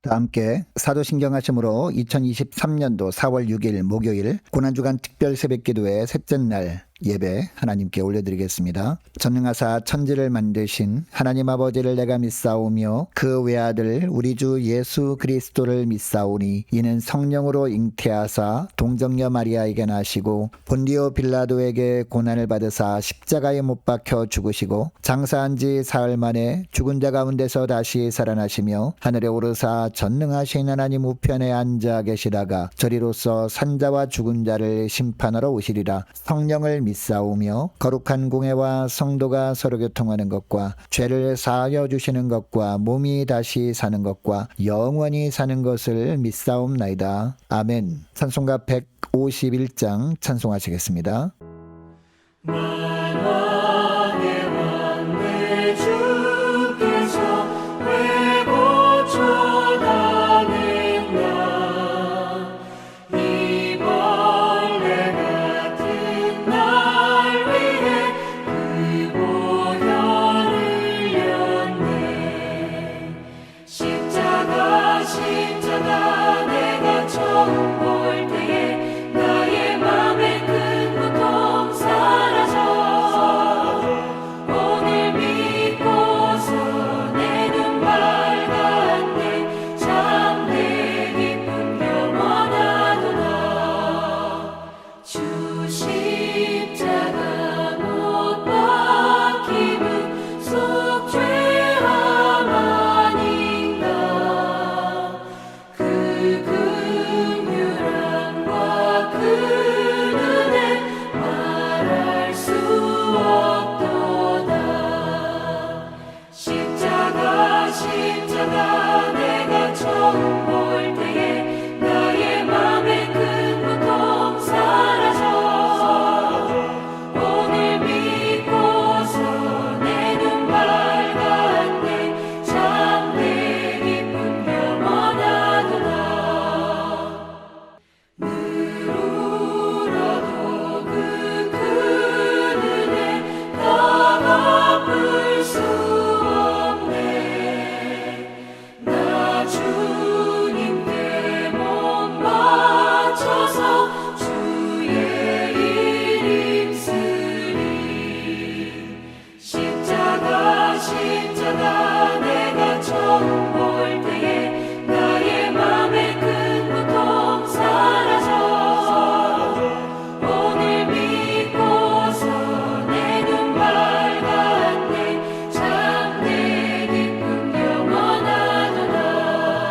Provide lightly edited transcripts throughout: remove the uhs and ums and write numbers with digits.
다 함께 사도신경 하심으로 2023년도 4월 6일 목요일 고난주간 특별 새벽기도의 셋째 날 예배 하나님께 올려드리겠습니다. 전능하사 천지를 만드신 하나님 아버지를 내가 믿사오며 그 외아들 우리 주 예수 그리스도를 믿사오니 이는 성령으로 잉태하사 동정녀 마리아에게 나시고 본디오 빌라도에게 고난을 받으사 십자가에 못 박혀 죽으시고 장사한 지 사흘 만에 죽은 자 가운데서 다시 살아나시며 하늘에 오르사 전능하신 하나님 우편에 앉아 계시다가 저리로서 산자와 죽은 자를 심판하러 오시리라. 성령을 믿사오며 거룩한 공회와 성도가 서로 교통하는 것과 죄를 사하여 주시는 것과 몸이 다시 사는 것과 영원히 사는 것을 믿사옵나이다. 아멘. 찬송가 151장 찬송하시겠습니다. 만왕의 왕 내 주께서 왜 고쳐다는가. 이 벌레 같은 날 위해 그 보혈을 흘렸네. 십자가 내가 처음 볼 때에 나의 맘에 큰 고통 사라져. 오늘 믿고서 내 눈 밝았네. 참 내 기쁨 영원하도다. 주 십자가 못 박힘은 속죄함 아닌가. 그 긍휼함과 그 은혜 말할 수 없도다. 십자가 내가 처음 볼 때에 나의 맘에 큰 고통 사라져. 오늘 믿고서 내 눈 밝았네. 참 내 기쁨 영원하도다. 늘 울어도 그 큰 은혜 다 갚을 수 없네. 나 주님께 몸 바쳐서 주의 일 힘쓰리. 십자가 내가 처음 볼 때에 나의 맘에 큰 고통 사라져. 오늘 믿고서 내 눈 밝았네. 참 내 기쁨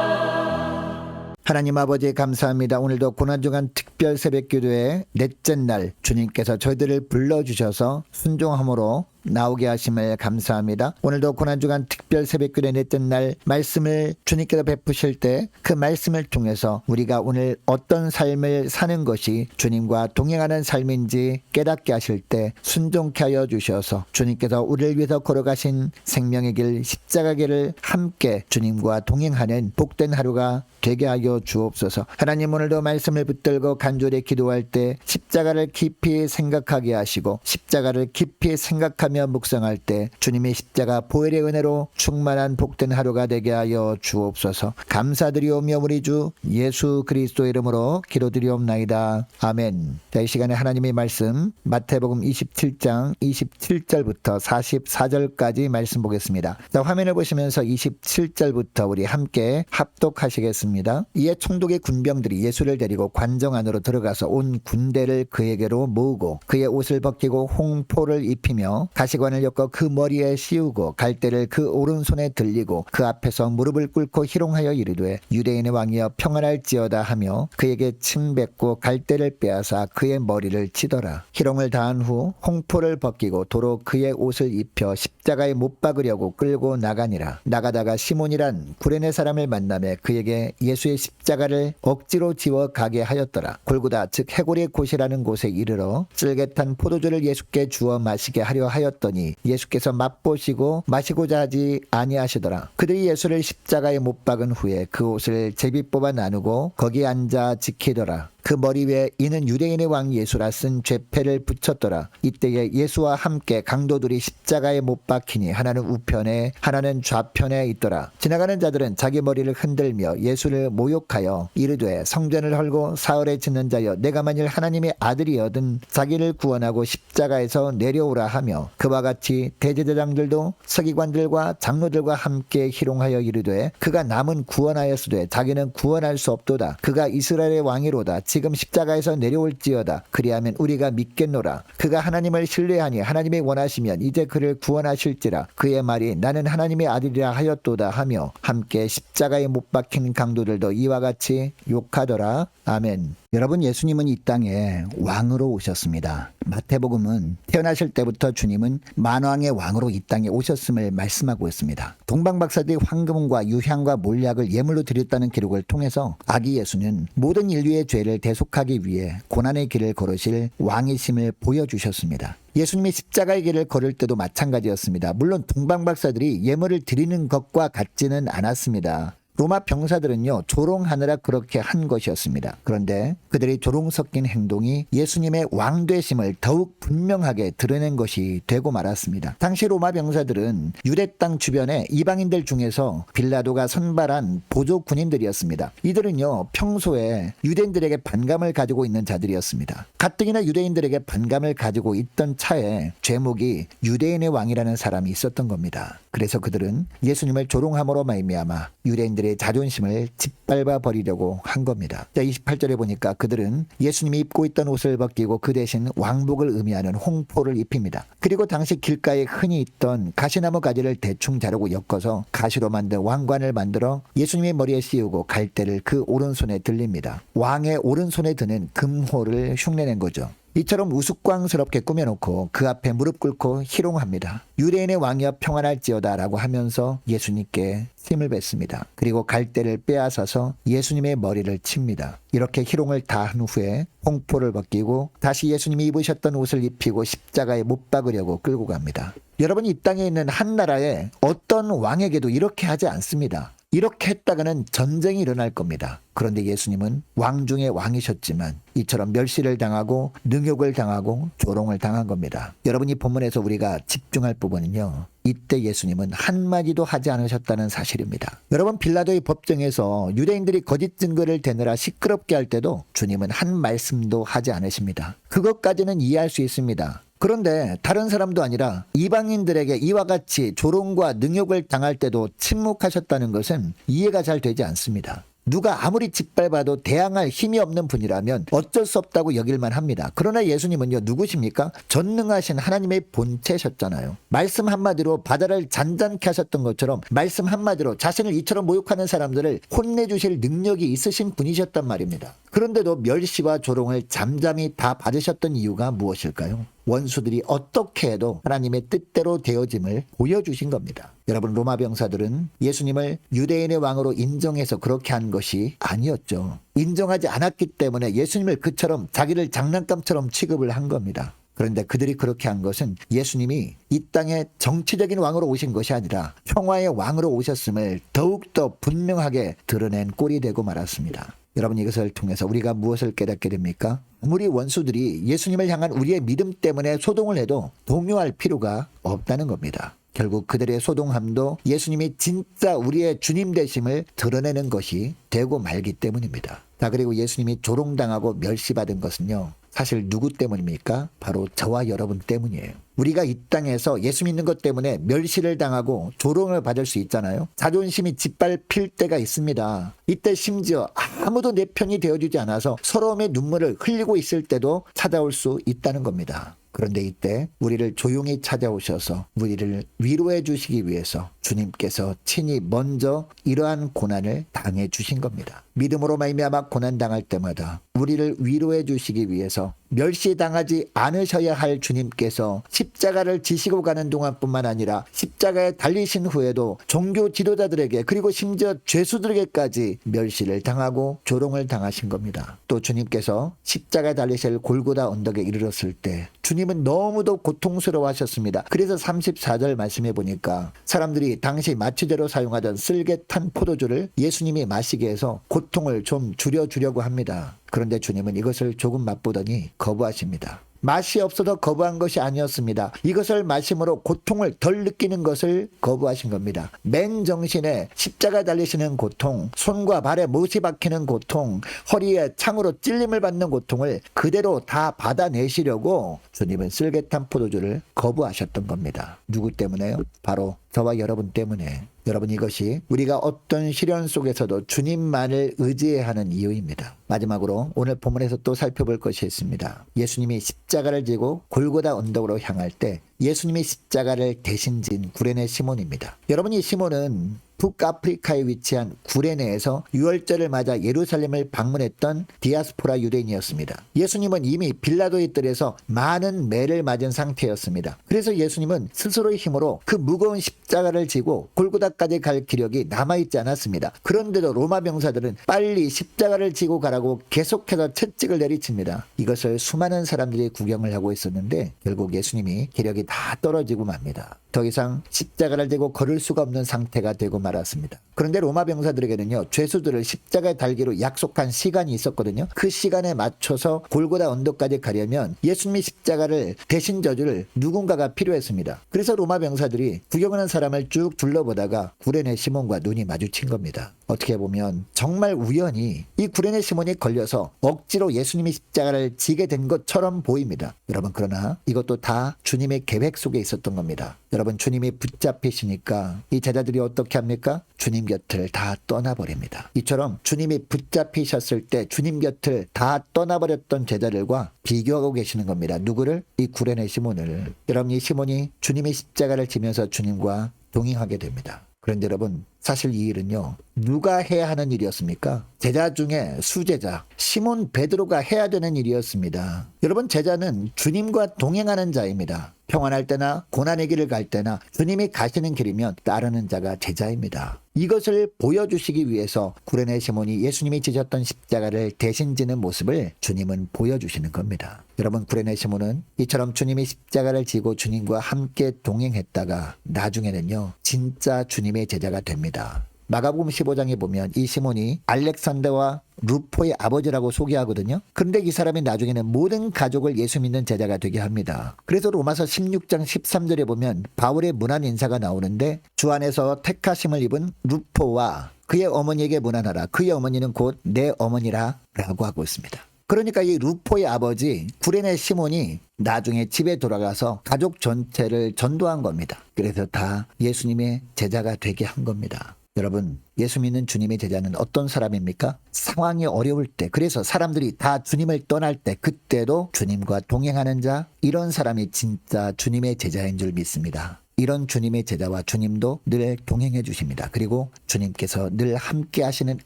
영원하도다. 하나님 아버지 감사합니다. 오늘도 고난주간 특별 새벽기도의 넷째 날 주님께서 저희들을 불러주셔서 순종함으로 나오게 하심을 감사합니다. 오늘도 고난주간 특별 새벽기도의 넷째 날 말씀을 주님께서 베푸실 때 그 말씀을 통해서 우리가 오늘 어떤 삶을 사는 것이 주님과 동행하는 삶인지 깨닫게 하실 때 순종케 하여 주셔서 주님께서 우리를 위해서 걸어가신 생명의 길 십자가 길을 함께 주님과 동행하는 복된 하루가 되게 하여 주옵소서. 하나님 오늘도 말씀을 붙들고 간절히 기도할 때 십자가를 깊이 생각하게 하시고 십자가를 깊이 생각하며 묵상할 때 주님의 십자가 보혈의 은혜로 충만한 복된 하루가 되게 하여 주옵소서. 감사드리오며 우리 주 예수 그리스도 이름으로 기도드리옵나이다. 아멘. 자, 이 시간에 하나님의 말씀 마태복음 27장 27절부터 44절까지 말씀 보겠습니다. 자, 화면을 보시면서 27절부터 우리 함께 합독하시겠습니다. 이에 총독의 군병들이 예수를 데리고 관정 안으로 들어가서 온 군대를 그에게로 모으고 그의 옷을 벗기고 홍포를 입히며 가시관을 엮어 그 머리에 씌우고 갈대를 그 오른손에 들리고 그 앞에서 무릎을 꿇고 희롱하여 이르되 유대인의 왕이여 평안할지어다 하며 그에게 침 뱉고 갈대를 빼앗아 그의 머리를 치더라. 희롱을 다한 후 홍포를 벗기고 도로 그의 옷을 입혀 십자가에 못 박으려고 끌고 나가니라. 나가다가 시몬이란 구레네 사람을 만나매 그에게 예수의 십자가를 억지로 지워 가게 하였더라. 골고다 즉 해골의 곳이라는 곳에 이르러 찔개탄 포도주를 예수께 주어 마시게 하려 하였더니 예수께서 맛보시고 마시고자 하지 아니하시더라. 그들이 예수를 십자가에 못 박은 후에 그 옷을 제비 뽑아 나누고 거기 앉아 지키더라. 그 머리 위에 이는 유대인의 왕 예수라 쓴 죄패를 붙였더라. 이때에 예수와 함께 강도들이 십자가에 못 박히니 하나는 우편에 하나는 좌편에 있더라. 지나가는 자들은 자기 머리를 흔들며 예수를 모욕하여 이르되 성전을 헐고 사흘에 짓는 자여 내가 만일 하나님의 아들이여든 자기를 구원하고 십자가에서 내려오라 하며 그와 같이 대제사장들도 서기관들과 장로들과 함께 희롱하여 이르되 그가 남은 구원하였으되 자기는 구원할 수 없도다. 그가 이스라엘의 왕이로다. 지금 십자가에서 내려올지어다. 그리하면 우리가 믿겠노라. 그가 하나님을 신뢰하니 하나님이 원하시면 이제 그를 구원하실지라. 그의 말이 나는 하나님의 아들이라 하였도다 하며 함께 십자가에 못 박힌 강도들도 이와 같이 욕하더라. 아멘. 여러분, 예수님은 이 땅에 왕으로 오셨습니다. 마태복음은 태어나실 때부터 주님은 만왕의 왕으로 이 땅에 오셨음을 말씀하고 있습니다. 동방박사들이 황금과 유향과 몰약을 예물로 드렸다는 기록을 통해서 아기 예수는 모든 인류의 죄를 대속하기 위해 고난의 길을 걸으실 왕이심을 보여주셨습니다. 예수님이 십자가의 길을 걸을 때도 마찬가지였습니다. 물론 동방박사들이 예물을 드리는 것과 같지는 않았습니다. 로마 병사들은요, 조롱하느라 그렇게 한 것이었습니다. 그런데 그들이 조롱 섞인 행동이 예수님의 왕되심을 더욱 분명하게 드러낸 것이 되고 말았습니다. 당시 로마 병사들은 유대 땅 주변의 이방인들 중에서 빌라도가 선발한 보조 군인들이었습니다. 이들은요, 평소에 유대인들에게 반감을 가지고 있는 자들이었습니다. 가뜩이나 유대인들에게 반감을 가지고 있던 차에 죄목이 유대인의 왕이라는 사람이 있었던 겁니다. 그래서 그들은 예수님을 조롱함으로 말미암아 유대인들의 자존심을 짓밟아 버리려고 한 겁니다. 28절에 보니까 그들은 예수님이 입고 있던 옷을 벗기고 그 대신 왕복을 의미하는 홍포를 입힙니다. 그리고 당시 길가에 흔히 있던 가시나무 가지를 대충 자르고 엮어서 가시로 만든 왕관을 만들어 예수님의 머리에 씌우고 갈대를 그 오른손에 들립니다. 왕의 오른손에 드는 금호를 흉내낸 거죠. 이처럼 우스꽝스럽게 꾸며놓고 그 앞에 무릎 꿇고 희롱합니다. 유대인의 왕이여 평안할지어다 라고 하면서 예수님께 힘을 뱉습니다. 그리고 갈대를 빼앗아서 예수님의 머리를 칩니다. 이렇게 희롱을 다 한 후에 홍포를 벗기고 다시 예수님이 입으셨던 옷을 입히고 십자가에 못 박으려고 끌고 갑니다. 여러분, 이 땅에 있는 한 나라의 어떤 왕에게도 이렇게 하지 않습니다. 이렇게 했다가는 전쟁이 일어날 겁니다. 그런데 예수님은 왕 중에 왕이셨지만 이처럼 멸시를 당하고 능욕을 당하고 조롱을 당한 겁니다. 여러분, 이 본문에서 우리가 집중할 부분은요, 이때 예수님은 한마디도 하지 않으셨다는 사실입니다. 여러분, 빌라도의 법정에서 유대인들이 거짓 증거를 대느라 시끄럽게 할 때도 주님은 한 말씀도 하지 않으십니다. 그것까지는 이해할 수 있습니다. 그런데 다른 사람도 아니라 이방인들에게 이와 같이 조롱과 능욕을 당할 때도 침묵하셨다는 것은 이해가 잘 되지 않습니다. 누가 아무리 짓밟아도 대항할 힘이 없는 분이라면 어쩔 수 없다고 여길만 합니다. 그러나 예수님은요, 누구십니까? 전능하신 하나님의 본체셨잖아요. 말씀 한마디로 바다를 잔잔케 하셨던 것처럼 말씀 한마디로 자신을 이처럼 모욕하는 사람들을 혼내주실 능력이 있으신 분이셨단 말입니다. 그런데도 멸시와 조롱을 잠잠히 다 받으셨던 이유가 무엇일까요? 원수들이 어떻게 해도 하나님의 뜻대로 되어짐을 보여주신 겁니다. 여러분, 로마 병사들은 예수님을 유대인의 왕으로 인정해서 그렇게 한 것이 아니었죠. 인정하지 않았기 때문에 예수님을 그처럼 자기를 장난감처럼 취급을 한 겁니다. 그런데 그들이 그렇게 한 것은 예수님이 이 땅에 정치적인 왕으로 오신 것이 아니라 평화의 왕으로 오셨음을 더욱더 분명하게 드러낸 꼴이 되고 말았습니다. 여러분, 이것을 통해서 우리가 무엇을 깨닫게 됩니까? 아무리 원수들이 예수님을 향한 우리의 믿음 때문에 소동을 해도 동요할 필요가 없다는 겁니다. 결국 그들의 소동함도 예수님이 진짜 우리의 주님 되심을 드러내는 것이 되고 말기 때문입니다. 자, 그리고 예수님이 조롱당하고 멸시받은 것은요, 사실 누구 때문입니까? 바로 저와 여러분 때문이에요. 우리가 이 땅에서 예수 믿는 것 때문에 멸시를 당하고 조롱을 받을 수 있잖아요. 자존심이 짓밟힐 때가 있습니다. 이때 심지어 아무도 내 편이 되어주지 않아서 서러움의 눈물을 흘리고 있을 때도 찾아올 수 있다는 겁니다. 그런데 이때 우리를 조용히 찾아오셔서 우리를 위로해 주시기 위해서 주님께서 친히 먼저 이러한 고난을 당해 주신 겁니다. 믿음으로 말미암아 고난당할 때마다 우리를 위로해 주시기 위해서 멸시당하지 않으셔야 할 주님께서 십자가를 지시고 가는 동안뿐만 아니라 십자가에 달리신 후에도 종교 지도자들에게 그리고 심지어 죄수들에게까지 멸시를 당하고 조롱을 당하신 겁니다. 또 주님께서 십자가에 달리실 골고다 언덕에 이르렀을 때 주님은 너무도 고통스러워 하셨습니다. 그래서 34절 말씀해 보니까 사람들이 당시 마취제로 사용하던 쓸개 탄 포도주를 예수님이 마시게 해서 고통을 좀 줄여주려고 합니다. 그런데 주님은 이것을 조금 맛보더니 거부하십니다. 맛이 없어서 거부한 것이 아니었습니다. 이것을 마심으로 고통을 덜 느끼는 것을 거부하신 겁니다. 맨정신에 십자가 달리시는 고통, 손과 발에 못이 박히는 고통, 허리에 창으로 찔림을 받는 고통을 그대로 다 받아내시려고 주님은 쓸개탄 포도주를 거부하셨던 겁니다. 누구 때문에요? 바로 저와 여러분 때문에. 여러분, 이것이 우리가 어떤 시련 속에서도 주님만을 의지해야 하는 이유입니다. 마지막으로 오늘 본문에서 또 살펴볼 것이 있습니다. 예수님이 십자가를 지고 골고다 언덕으로 향할 때 예수님이 십자가를 대신 진 구레네 시몬입니다. 여러분, 이 시몬은 북아프리카에 위치한 구레네에서 유월절을 맞아 예루살렘을 방문했던 디아스포라 유대인이었습니다. 예수님은 이미 빌라도의 뜰에서 많은 매를 맞은 상태였습니다. 그래서 예수님은 스스로의 힘으로 그 무거운 십자가를 지고 골고다까지 갈 기력이 남아있지 않았습니다. 그런데도 로마 병사들은 빨리 십자가를 지고 가라고 계속해서 채찍을 내리칩니다. 이것을 수많은 사람들이 구경을 하고 있었는데 결국 예수님이 기력이 다 떨어지고 맙니다. 더 이상 십자가를 지고 걸을 수가 없는 상태가 되고 말았습니다. 그런데 로마 병사들에게는요, 죄수들을 십자가에 달기로 약속한 시간이 있었거든요. 그 시간에 맞춰서 골고다 언덕까지 가려면 예수님이 십자가를 대신 져줄 누군가가 필요했습니다. 그래서 로마 병사들이 구경하는 사람을 쭉 둘러보다가 구레네 시몬과 눈이 마주친 겁니다. 어떻게 보면 정말 우연히 이 구레네 시몬이 걸려서 억지로 예수님이 십자가를 지게 된 것처럼 보입니다. 여러분, 그러나 이것도 다 주님의 계획 속에 있었던 겁니다. 여러분, 주님이 붙잡히시니까 이 제자들이 어떻게 합니까? 주님 곁을 다 떠나버립니다. 이처럼 주님이 붙잡히셨을 때 주님 곁을 다 떠나버렸던 제자들과 비교하고 계시는 겁니다. 누구를? 이 구레네 시몬을. 여러분, 이 시몬이 주님의 십자가를 지면서 주님과 동행하게 됩니다. 그런데 여러분, 사실 이 일은요, 누가 해야 하는 일이었습니까? 제자 중에 수제자 시몬 베드로가 해야 되는 일이었습니다. 여러분, 제자는 주님과 동행하는 자입니다. 평안할 때나 고난의 길을 갈 때나 주님이 가시는 길이면 따르는 자가 제자입니다. 이것을 보여주시기 위해서 구레네 시몬이 예수님이 지셨던 십자가를 대신 지는 모습을 주님은 보여주시는 겁니다. 여러분, 구레네 시몬은 이처럼 주님이 십자가를 지고 주님과 함께 동행했다가 나중에는요, 진짜 주님의 제자가 됩니다. 마가복음 15장에 보면 이 시몬이 알렉산더와 루포의 아버지라고 소개하거든요. 그런데 이 사람이 나중에는 모든 가족을 예수 믿는 제자가 되게 합니다. 그래서 로마서 16장 13절에 보면 바울의 문안 인사가 나오는데 주 안에서 택하심을 입은 루포와 그의 어머니에게 문안하라. 그의 어머니는 곧 내 어머니라 라고 하고 있습니다. 그러니까 이 루포의 아버지 구레네 시몬이 나중에 집에 돌아가서 가족 전체를 전도한 겁니다. 그래서 다 예수님의 제자가 되게 한 겁니다. 여러분, 예수 믿는 주님의 제자는 어떤 사람입니까? 상황이 어려울 때, 그래서 사람들이 다 주님을 떠날 때, 그때도 주님과 동행하는 자, 이런 사람이 진짜 주님의 제자인 줄 믿습니다. 이런 주님의 제자와 주님도 늘 동행해 주십니다. 그리고 주님께서 늘 함께 하시는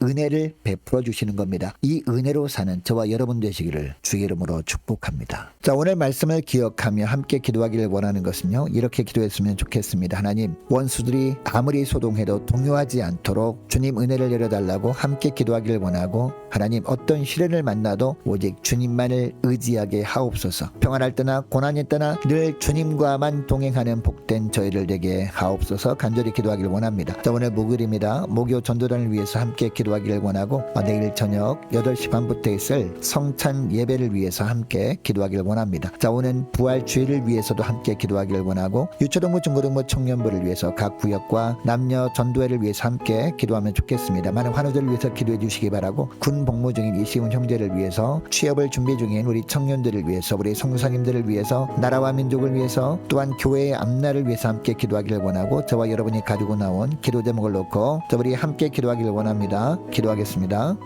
은혜를 베풀어 주시는 겁니다. 이 은혜로 사는 저와 여러분 되시기를 주의 이름으로 축복합니다. 자, 오늘 말씀을 기억하며 함께 기도하기를 원하는 것은요, 이렇게 기도했으면 좋겠습니다. 하나님, 원수들이 아무리 소동해도 동요하지 않도록 주님 은혜를 내려달라고 함께 기도하기를 원하고, 하나님, 어떤 시련을 만나도 오직 주님만을 의지하게 하옵소서. 평안할 때나 고난일 때나 늘 주님과만 동행하는 복된 저희를 되게 하옵소서. 간절히 기도하기를 원합니다. 자, 오늘 목요일입니다. 목요 전도단을 위해서 함께 기도하기를 원하고, 내일 저녁 8시 반부터 있을 성찬 예배를 위해서 함께 기도하기를 원합니다. 자, 오늘 부활 주일을 위해서도 함께 기도하기를 원하고, 유초동부 중고등부 청년부를 위해서 각 구역과 남녀 전도회를 위해서 함께 기도하면 좋겠습니다. 많은 환우들을 위해서 기도해 주시기 바라고, 군 복무 중인 이시훈 형제를 위해서, 취업을 준비 중인 우리 청년들을 위해서, 우리 성사님들을 위해서, 나라와 민족을 위해서, 또한 교회의 앞날을 위해서 함께 기도하기를 원하고, 저와 여러분이 가지고 나온 기도 제목을 놓고 우리 함께 기도하기를 원합니다. 기도하겠습니다.